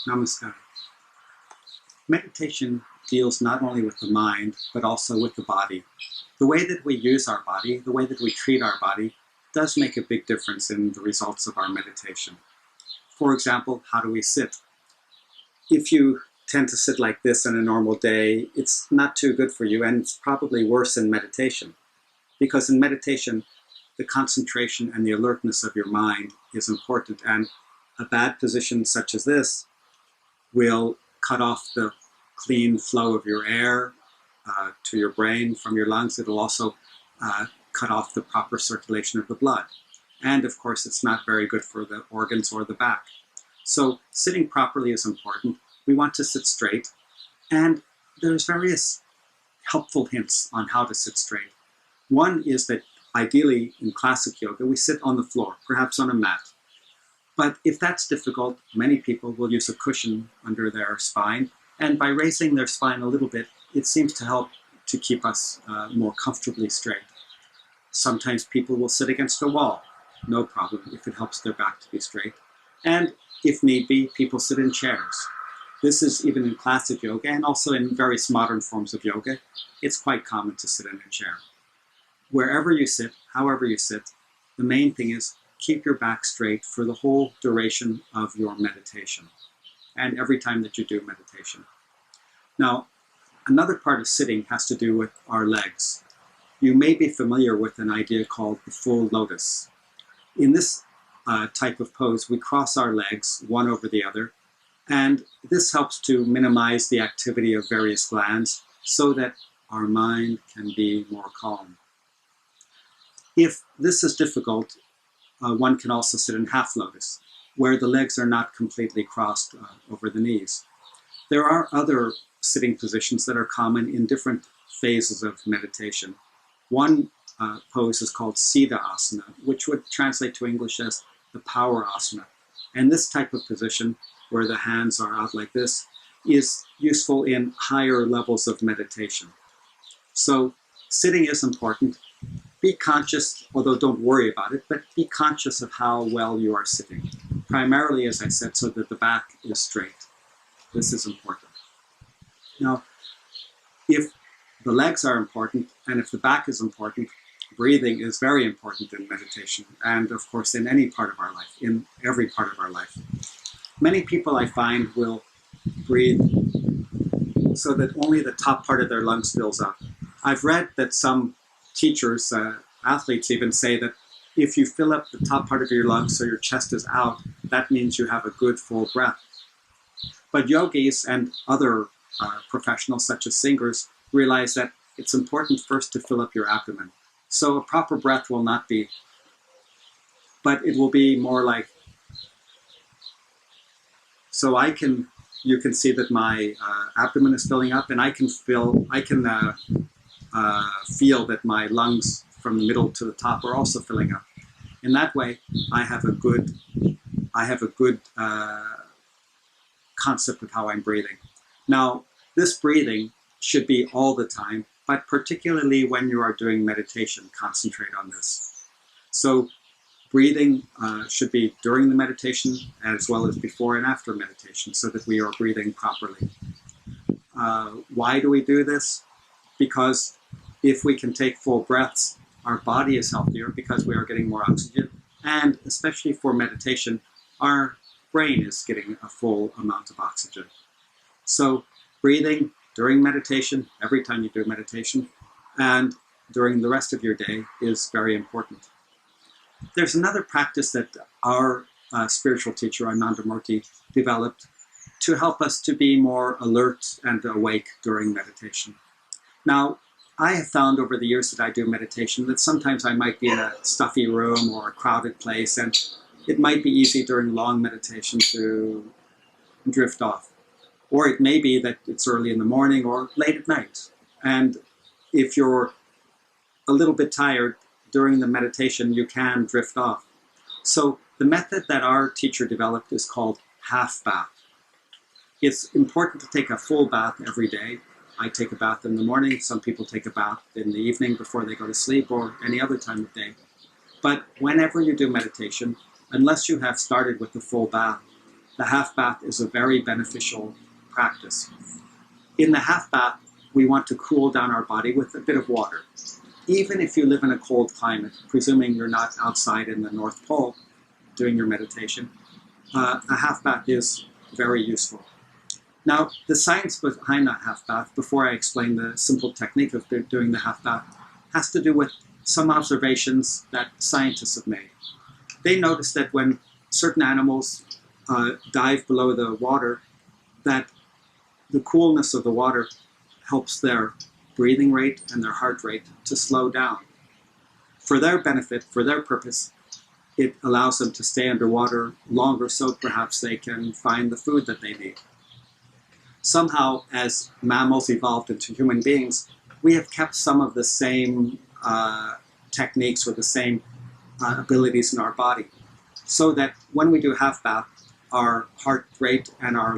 Namaskar. Meditation deals not only with the mind, but also with the body. The way that we use our body, the way that we treat our body, does make a big difference in the results of our meditation. For example, how do we sit? If you tend to sit like this on a normal day, it's not too good for you, and it's probably worse in meditation. Because in meditation, the concentration and the alertness of your mind is important, and a bad position such as this will cut off the clean flow of your air to your brain from your lungs. It'll also cut off the proper circulation of the blood. And of course, it's not very good for the organs or the back. So sitting properly is important. We want to sit straight. And there's various helpful hints on how to sit straight. One is that ideally in classic yoga, we sit on the floor, perhaps on a mat. But if that's difficult, many people will use a cushion under their spine. And by raising their spine a little bit, it seems to help to keep us more comfortably straight. Sometimes people will sit against a wall, no problem, if it helps their back to be straight. And if need be, people sit in chairs. This is even in classic yoga and also in various modern forms of yoga. It's quite common to sit in a chair. Wherever you sit, however you sit, the main thing is keep your back straight for the whole duration of your meditation and every time that you do meditation. Now, another part of sitting has to do with our legs. You may be familiar with an idea called the full lotus. In this type of pose, we cross our legs one over the other, and this helps to minimize the activity of various glands so that our mind can be more calm. If this is difficult, one can also sit in half lotus, where the legs are not completely crossed over the knees. There are other sitting positions that are common in different phases of meditation. One pose is called Siddha asana, which would translate to English as the power asana. And this type of position, where the hands are out like this, is useful in higher levels of meditation. So sitting is important. Be conscious, although don't worry about it, but be conscious of how well you are sitting. Primarily, as I said, so that the back is straight. This is important. Now, if the legs are important and if the back is important, breathing is very important in meditation and, of course, in any part of our life, in every part of our life. Many people, I find, will breathe so that only the top part of their lungs fills up. I've read that some teachers, athletes even, say that if you fill up the top part of your lungs so your chest is out, that means you have a good full breath. But yogis and other professionals such as singers realize that it's important first to fill up your abdomen. So a proper breath will not be, but it will be more like, so you can see that my abdomen is filling up, and I can feel that my lungs from the middle to the top are also filling up. In that way, I have a good concept of how I'm breathing. Now, this breathing should be all the time, but particularly when you are doing meditation, concentrate on this. So breathing should be during the meditation as well as before and after meditation, so that we are breathing properly. Why do we do this? Because if we can take full breaths, our body is healthier because we are getting more oxygen. And especially for meditation, our brain is getting a full amount of oxygen. So breathing during meditation, every time you do meditation, and during the rest of your day is very important. There's another practice that our spiritual teacher, Ananda Marga, developed to help us to be more alert and awake during meditation. Now, I have found over the years that I do meditation that sometimes I might be in a stuffy room or a crowded place, and it might be easy during long meditation to drift off. Or it may be that it's early in the morning or late at night. And if you're a little bit tired during the meditation, you can drift off. So the method that our teacher developed is called half bath. It's important to take a full bath every day. I take a bath in the morning. Some people take a bath in the evening before they go to sleep or any other time of day. But whenever you do meditation, unless you have started with the full bath, the half bath is a very beneficial practice. In the half bath, we want to cool down our body with a bit of water. Even if you live in a cold climate, presuming you're not outside in the North Pole doing your meditation, a half bath is very useful. Now, the science behind that half bath, before I explain the simple technique of doing the half bath, has to do with some observations that scientists have made. They noticed that when certain animals dive below the water, that the coolness of the water helps their breathing rate and their heart rate to slow down. For their benefit, for their purpose, it allows them to stay underwater longer, so perhaps they can find the food that they need. Somehow, as mammals evolved into human beings, we have kept some of the same techniques or the same abilities in our body, so that when we do half bath, our heart rate and our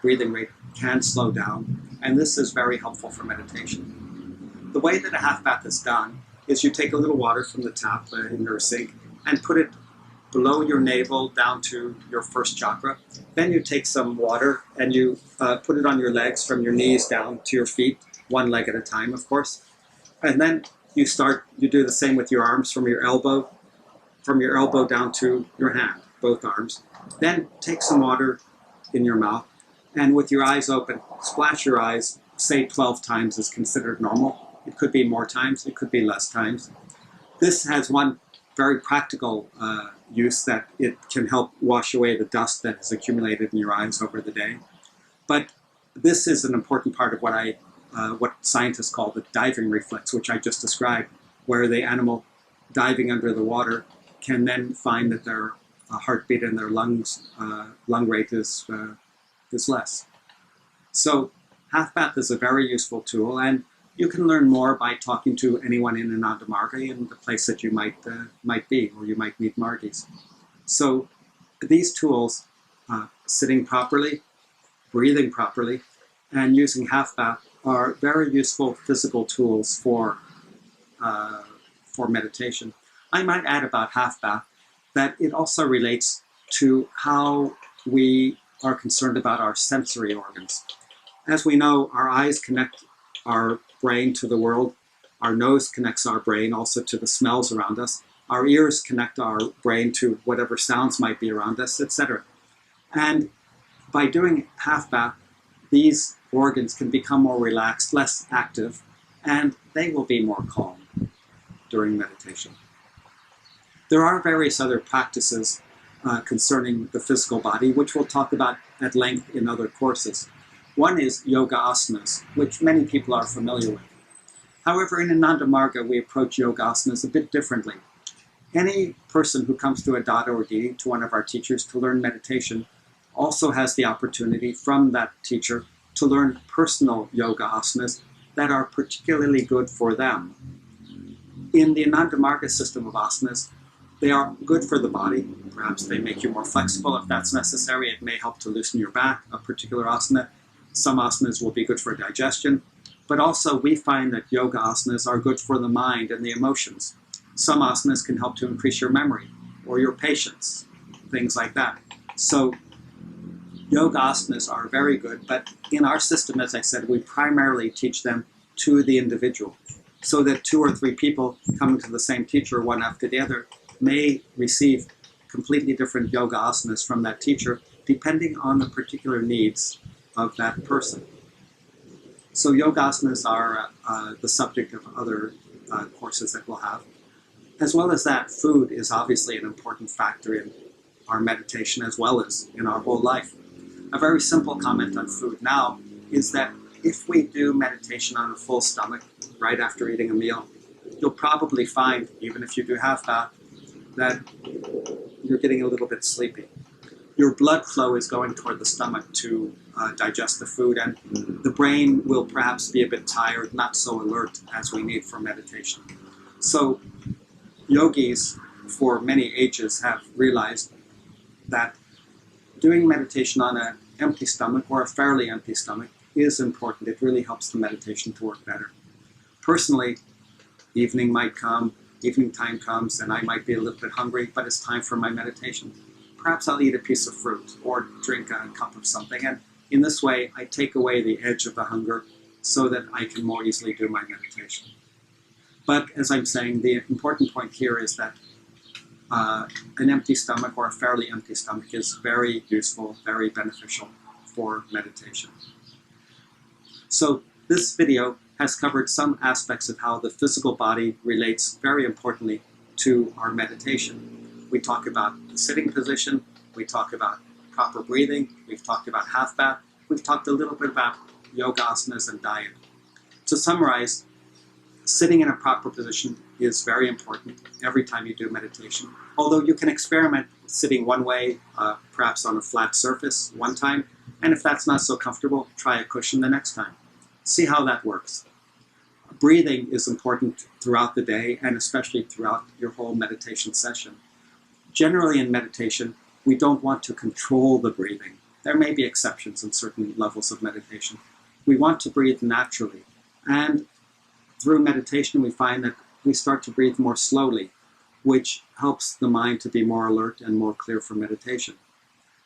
breathing rate can slow down, and this is very helpful for meditation. The way that a half bath is done is you take a little water from the tap in your sink and put it below your navel down to your first chakra. Then you take some water and you put it on your legs from your knees down to your feet, one leg at a time, of course. And then you do the same with your arms from your elbow down to your hand, both arms. Then take some water in your mouth and with your eyes open, splash your eyes, say 12 times is considered normal. It could be more times, it could be less times. This has one very practical use, that it can help wash away the dust that has accumulated in your eyes over the day. But this is an important part of what scientists call the diving reflex, which I just described, where the animal diving under the water can then find that their heartbeat and their lung rate is less. So half bath is a very useful tool, and you can learn more by talking to anyone in Ananda Marga in the place that you might be, or you might meet Margis. So these tools, sitting properly, breathing properly, and using half bath are very useful physical tools for meditation. I might add about half bath that it also relates to how we are concerned about our sensory organs. As we know, our eyes connect our brain to the world. Our nose connects our brain also to the smells around us. Our ears connect our brain to whatever sounds might be around us, etc. And by doing half bath, these organs can become more relaxed, less active, and they will be more calm during meditation. There are various other practices concerning the physical body, which we'll talk about at length in other courses. One is yoga asanas, which many people are familiar with. However, in Ananda Marga, we approach yoga asanas a bit differently. Any person who comes to a Dada or D, to one of our teachers, to learn meditation, also has the opportunity from that teacher to learn personal yoga asanas that are particularly good for them. In the Ananda Marga system of asanas, they are good for the body. Perhaps they make you more flexible if that's necessary. It may help to loosen your back, a particular asana. Some asanas will be good for digestion. But also we find that yoga asanas are good for the mind and the emotions. Some asanas can help to increase your memory or your patience, things like that. So yoga asanas are very good, but in our system, as I said, we primarily teach them to the individual, so that 2 or 3 people coming to the same teacher, one after the other, may receive completely different yoga asanas from that teacher, depending on the particular needs of that person. So yoga asanas are the subject of other courses that we'll have. As well as that, food is obviously an important factor in our meditation as well as in our whole life. A very simple comment on food now is that if we do meditation on a full stomach right after eating a meal, you'll probably find, even if you do half bath, that you're getting a little bit sleepy. Your blood flow is going toward the stomach to digest the food, and the brain will perhaps be a bit tired, not so alert as we need for meditation. So yogis for many ages have realized that doing meditation on an empty stomach or a fairly empty stomach is important. It really helps the meditation to work better. Personally, evening time comes and I might be a little bit hungry, but it's time for my meditation. perhaps I'll eat a piece of fruit or drink a cup of something. And in this way, I take away the edge of the hunger so that I can more easily do my meditation. But as I'm saying, the important point here is that an empty stomach or a fairly empty stomach is very useful, very beneficial for meditation. So this video has covered some aspects of how the physical body relates very importantly to our meditation. We talk about the sitting position, we talk about proper breathing, we've talked about half bath, we've talked a little bit about yoga asanas and diet. To summarize, sitting in a proper position is very important every time you do meditation. Although you can experiment sitting one way, perhaps on a flat surface one time, and if that's not so comfortable, try a cushion the next time. See how that works. Breathing is important throughout the day and especially throughout your whole meditation session. Generally in meditation, we don't want to control the breathing. There may be exceptions in certain levels of meditation. We want to breathe naturally. And through meditation, we find that we start to breathe more slowly, which helps the mind to be more alert and more clear for meditation.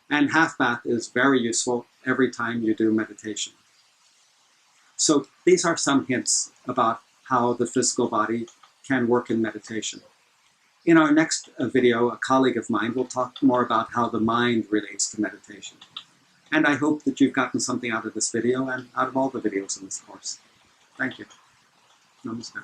And half bath is very useful every time you do meditation. So these are some hints about how the physical body can work in meditation. In our next video, a colleague of mine will talk more about how the mind relates to meditation. And I hope that you've gotten something out of this video and out of all the videos in this course. Thank you. Namaskar.